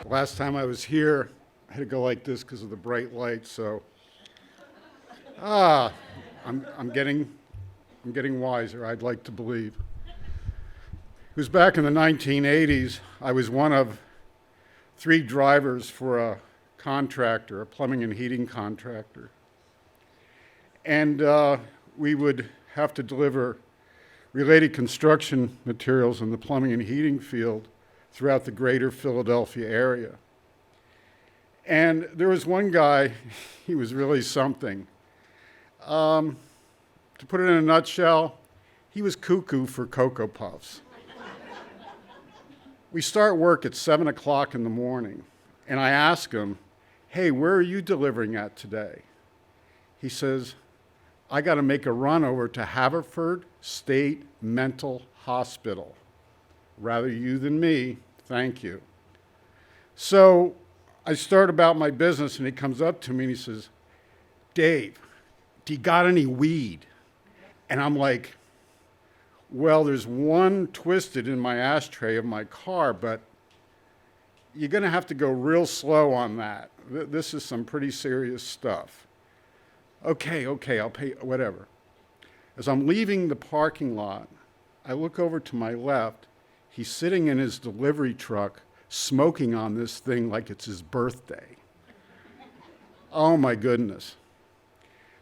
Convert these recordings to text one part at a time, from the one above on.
Last time I was here, I had to go like this because of the bright light. So, ah, I'm getting wiser. I'd like to believe. It was back in the 1980s. I was one of 3 drivers for a contractor, a plumbing and heating contractor, and we would have to deliver related construction materials in the plumbing and heating field throughout the greater Philadelphia area. And there was one guy, he was really something. To put it in a nutshell, he was cuckoo for Cocoa Puffs. We start work at 7 o'clock in the morning, and I ask him, hey, where are you delivering at today? He says, I got to make a run over to Haverford State Mental Hospital. Rather you than me, thank you. So I start about my business, and he comes up to me and he says, Dave, do you got any weed? And I'm like, well, there's one twisted in my ashtray of my car, but you're going to have to go real slow on that. This is some pretty serious stuff. Okay, I'll pay, whatever. As I'm leaving the parking lot, I look over to my left. He's sitting in his delivery truck, smoking on this thing like it's his birthday. Oh my goodness.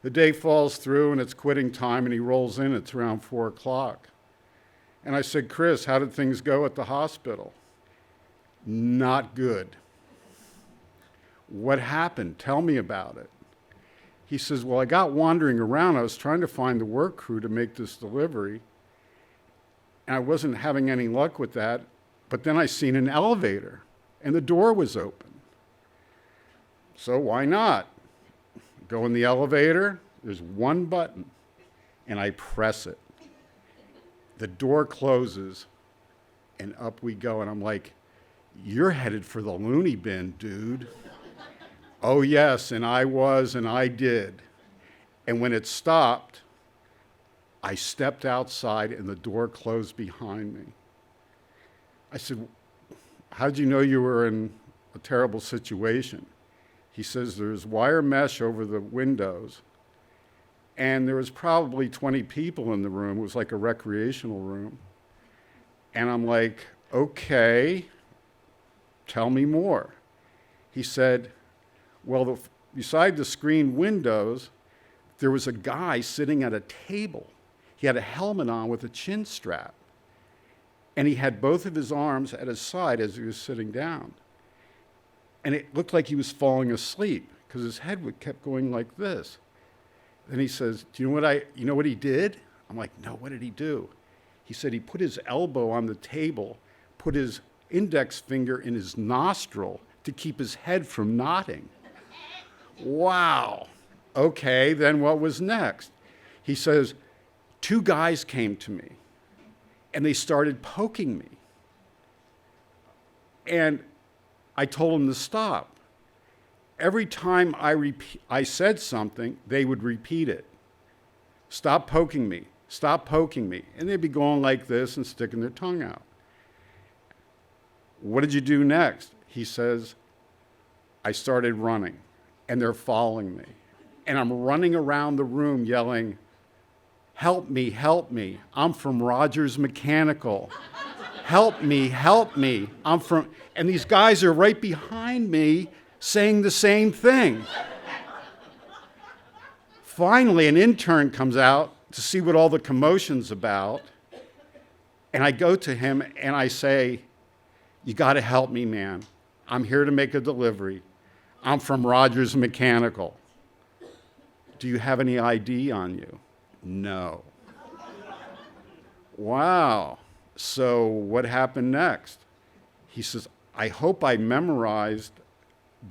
The day falls through and it's quitting time, and he rolls in. It's around 4 o'clock. And I said, Chris, how did things go at the hospital? Not good. What happened? Tell me about it. He says, well, I got wandering around. I was trying to find the work crew to make this delivery, and I wasn't having any luck with that. But then I seen an elevator, and the door was open. So why not? Go in the elevator, there's one button, and I press it. The door closes, and up we go, and I'm like, you're headed for the loony bin, dude. Oh yes, and I was, and I did. And when it stopped, I stepped outside, and the door closed behind me. I said, how'd you know you were in a terrible situation? He says, there's wire mesh over the windows, and there was probably 20 people in the room. It was like a recreational room. And I'm like, okay, tell me more. He said, well, beside the screened windows, there was a guy sitting at a table. He had a helmet on with a chin strap, and he had both of his arms at his side as he was sitting down. And it looked like he was falling asleep because his head kept going like this. Then he says, do you know what he did? I'm like, no, what did he do? He said he put his elbow on the table, put his index finger in his nostril to keep his head from nodding. Wow. Okay, then what was next? He says, 2 guys came to me, and they started poking me. And I told them to stop. Every time I said something, they would repeat it. Stop poking me. Stop poking me. And they'd be going like this and sticking their tongue out. What did you do next? He says, I started running, and they're following me. And I'm running around the room yelling, help me, help me. I'm from Rogers Mechanical. Help me, help me. And these guys are right behind me saying the same thing. Finally, an intern comes out to see what all the commotion's about. And I go to him and I say, you got to help me, man. I'm here to make a delivery. I'm from Rogers Mechanical. Do you have any ID on you? No. Wow. So what happened next? He says, I hope I memorized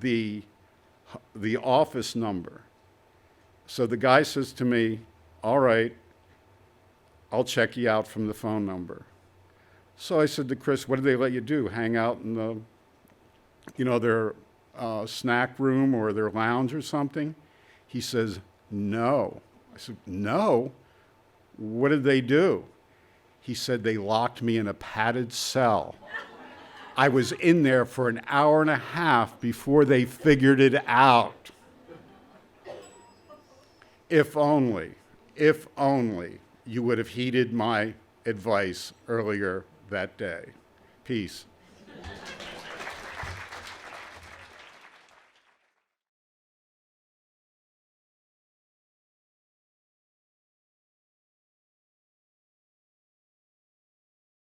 the office number. So the guy says to me, all right, I'll check you out from the phone number. So I said to Chris, what did they let you do? Hang out in their snack room or their lounge or something? He says, no. I said, no? What did they do? He said, they locked me in a padded cell. I was in there for an hour and a half before they figured it out. If only you would have heeded my advice earlier that day. Peace.